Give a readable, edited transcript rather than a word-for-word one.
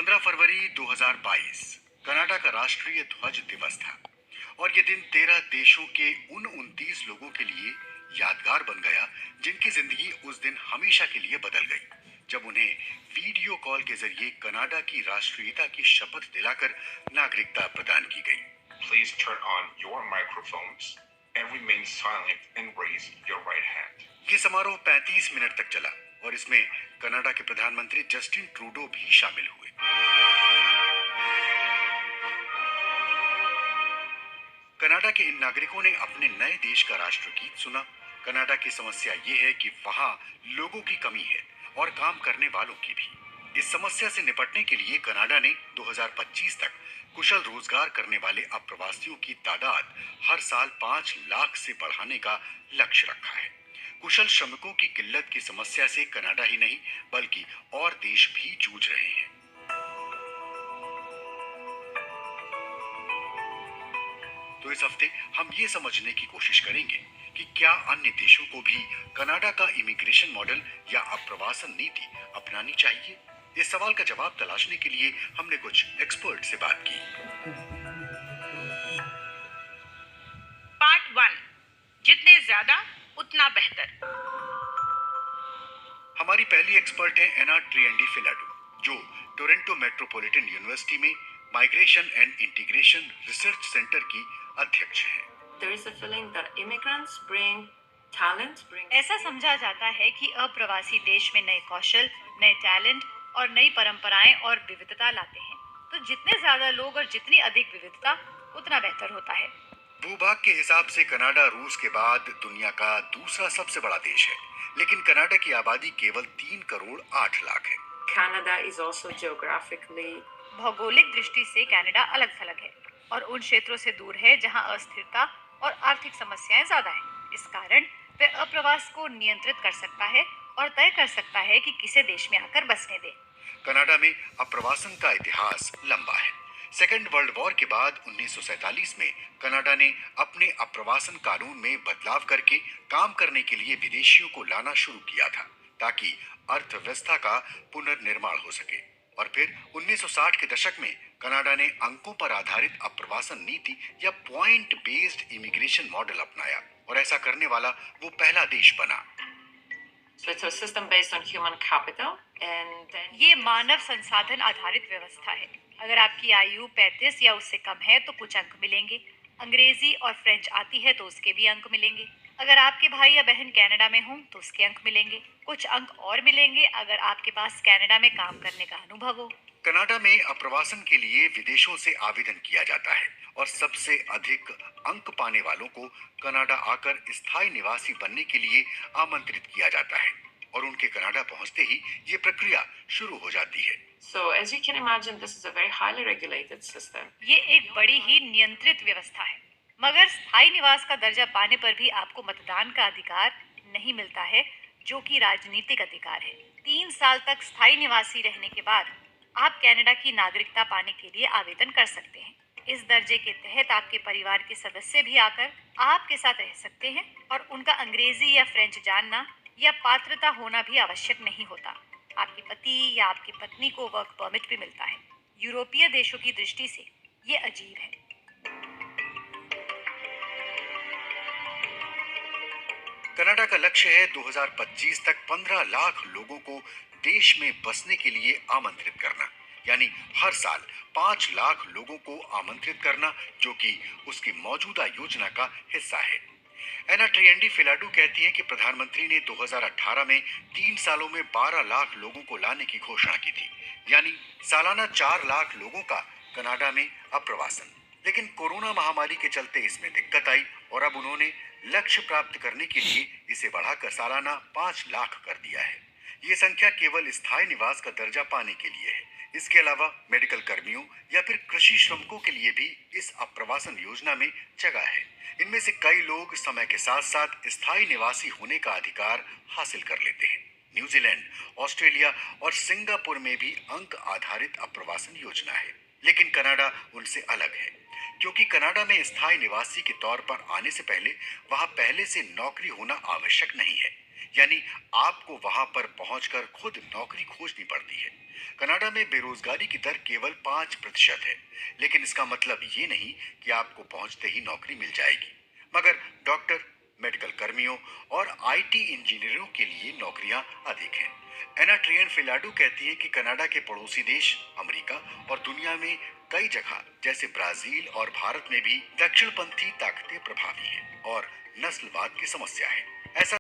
15 फरवरी 2022 Canada का राष्ट्रीय ध्वज दिवस था और ये दिन 13 देशों के उन 29 लोगों के लिए यादगार बन गया जिनकी जिंदगी उस दिन हमेशा के लिए बदल गई जब उन्हें वीडियो कॉल के जरिए कनाडा की राष्ट्रीयता की शपथ दिलाकर नागरिकता प्रदान की गई। Please turn on your microphones and remain silent and raise your right hand. ये समारोह 35 मिनट तक चला और इसमें कनाडा के प्रधानमंत्री जस्टिन ट्रूडो भी शामिल हुए। कनाडा के इन नागरिकों ने अपने नए देश का राष्ट्रगीत सुना। कनाडा की समस्या ये है कि वहाँ लोगों की कमी है और काम करने वालों की भी। इस समस्या से निपटने के लिए कनाडा ने 2025 तक कुशल रोजगार करने वाले अप्रवासियों की तादाद हर साल 5 लाख से बढ़ाने का लक्ष्य रखा है। कुशल श्रमिकों की किल्लत की समस्या से कनाडा ही नहीं बल्कि और देश भी जूझ रहे हैं। तो इस हफ्ते हम ये समझने की कोशिश करेंगे कि क्या अन्य देशों को भी कनाडा का इमिग्रेशन मॉडल या अप्रवासन नीति अपनानी चाहिए। इस सवाल का जवाब तलाशने के लिए हमने कुछ एक्सपर्ट से बात की। पार्ट 1, जितने ज्यादा उतना बेहतर। हमारी पहली एक्सपर्ट है एना ट्रिएंडीफिलाडू, जो टोरंटो मेट्रोपॉलिटन यूनिवर्सिटी में migration and integration research centre की अध्यक्ष हैं। There is a feeling that immigrants bring talent, ऐसा समझा जाता है कि अप्रवासी देश में नए कौशल, नए टैलेंट और नई परंपराएं और विविधता लाते हैं। तो जितने ज्यादा लोग और जितनी अधिक विविधता उतना बेहतर होता है। भूभाग के हिसाब से कनाडा रूस के बाद दुनिया का दूसरा सबसे बड़ा देश है, लेकिन कनाडा की आबादी केवल 3 करोड़ 8 लाख है। Canada is also geographically भौगोलिक दृष्टि से कनाडा अलग थलग है और उन क्षेत्रों से दूर है जहां अस्थिरता और आर्थिक समस्याएं ज्यादा हैं। इस कारण वह अप्रवास को नियंत्रित कर सकता है और तय कर सकता है कि किसे देश में आकर बसने दे। कनाडा में अप्रवासन का इतिहास लंबा है। सेकेंड वर्ल्ड वॉर के बाद 1947 में कनाडा ने अपने अप्रवासन कानून में बदलाव करके काम करने के लिए विदेशियों को लाना शुरू किया था ताकि अर्थव्यवस्था का पुनर्निर्माण हो सके। और फिर 1960 के दशक में कनाडा ने अंकों पर आधारित अप्रवासन नीति या पॉइंट बेस्ड इमिग्रेशन मॉडल अपनाया और ऐसा करने वाला वो पहला देश बना। so it's a system based on human capital and then ये मानव संसाधन आधारित व्यवस्था है। अगर आपकी आयु 35 या उससे कम है तो कुछ अंक मिलेंगे। अंग्रेजी और फ्रेंच आती है तो उसके भी अंक मिलेंगे। अगर आपके भाई या बहन कनाडा में हों तो उसके अंक मिलेंगे। कुछ अंक और मिलेंगे अगर आपके पास कनाडा में काम करने का अनुभव हो। कनाडा में अप्रवासन के लिए विदेशों से आवेदन किया जाता है और सबसे अधिक अंक पाने वालों को कनाडा आकर स्थायी निवासी बनने के लिए आमंत्रित किया जाता है और उनके कनाडा पहुंचते ही ये प्रक्रिया शुरू हो जाती है। so as you can imagine this is a very highly regulated system. ये एक बड़ी ही नियंत्रित व्यवस्था है, मगर स्थायी निवास का दर्जा पाने पर भी आपको मतदान का अधिकार नहीं मिलता है, जो कि राजनीतिक अधिकार है। 3 साल तक स्थायी निवासी रहने के बाद आप कनाडा की नागरिकता पाने के लिए आवेदन कर सकते हैं। इस दर्जे के तहत आपके परिवार के सदस्य भी आकर आपके साथ रह सकते हैं और उनका अंग्रेजी या फ्रेंच जानना या पात्रता होना भी आवश्यक नहीं होता। आपके पति या आपकी पत्नी को वर्क परमिट भी मिलता है। यूरोपीय देशों की दृष्टि से ये अजीब है। कनाडा का लक्ष्य है 2025 तक 15 लाख लोगों को देश में बसने के लिए आमंत्रित करना, यानी हर साल 5 लाख लोगों को आमंत्रित करना, जो कि उसकी मौजूदा योजना का हिस्सा है। एना ट्रिएंडीफिलाडू कहती है कि प्रधानमंत्री ने 2018 में 3 सालों में 12 लाख लोगों को लाने की घोषणा की थी, यानी सालाना 4 लाख लोगों का कनाडा में अप्रवासन। लेकिन कोरोना महामारी के चलते इसमें दिक्कत आई और अब उन्होंने लक्ष्य प्राप्त करने के लिए इसे बढ़ाकर सालाना 5 लाख कर दिया है। ये संख्या केवल स्थायी निवास का दर्जा पाने के लिए है। इसके अलावा मेडिकल कर्मियों या फिर कृषि श्रमिकों के लिए भी इस अप्रवासन योजना में जगह है। इनमें से कई लोग समय के साथ साथ स्थायी निवासी होने का अधिकार हासिल कर लेते हैं। न्यूजीलैंड, ऑस्ट्रेलिया और सिंगापुर में भी अंक आधारित अप्रवासन योजना है, लेकिन कनाडा उनसे अलग है, क्योंकि कनाडा में स्थायी निवासी के तौर पर आने से पहले वहां पहले से नौकरी होना आवश्यक नहीं है, यानी आपको वहां पर पहुंचकर खुद नौकरी खोजनी पड़ती है। कनाडा में बेरोजगारी की दर केवल 5% है, लेकिन इसका मतलब ये नहीं कि आपको पहुंचते ही नौकरी मिल जाएगी। मगर डॉक्टर, मेडिकल कर्मियों और आईटी इंजीनियरों के लिए नौकरियां अधिक हैं। एना ट्रियन फिलाडू कहती है कि कनाडा के पड़ोसी देश अमेरिका और दुनिया में कई जगह जैसे ब्राजील और भारत में भी दक्षिणपंथी ताकतें प्रभावी हैं और नस्लवाद की समस्या है। ऐसा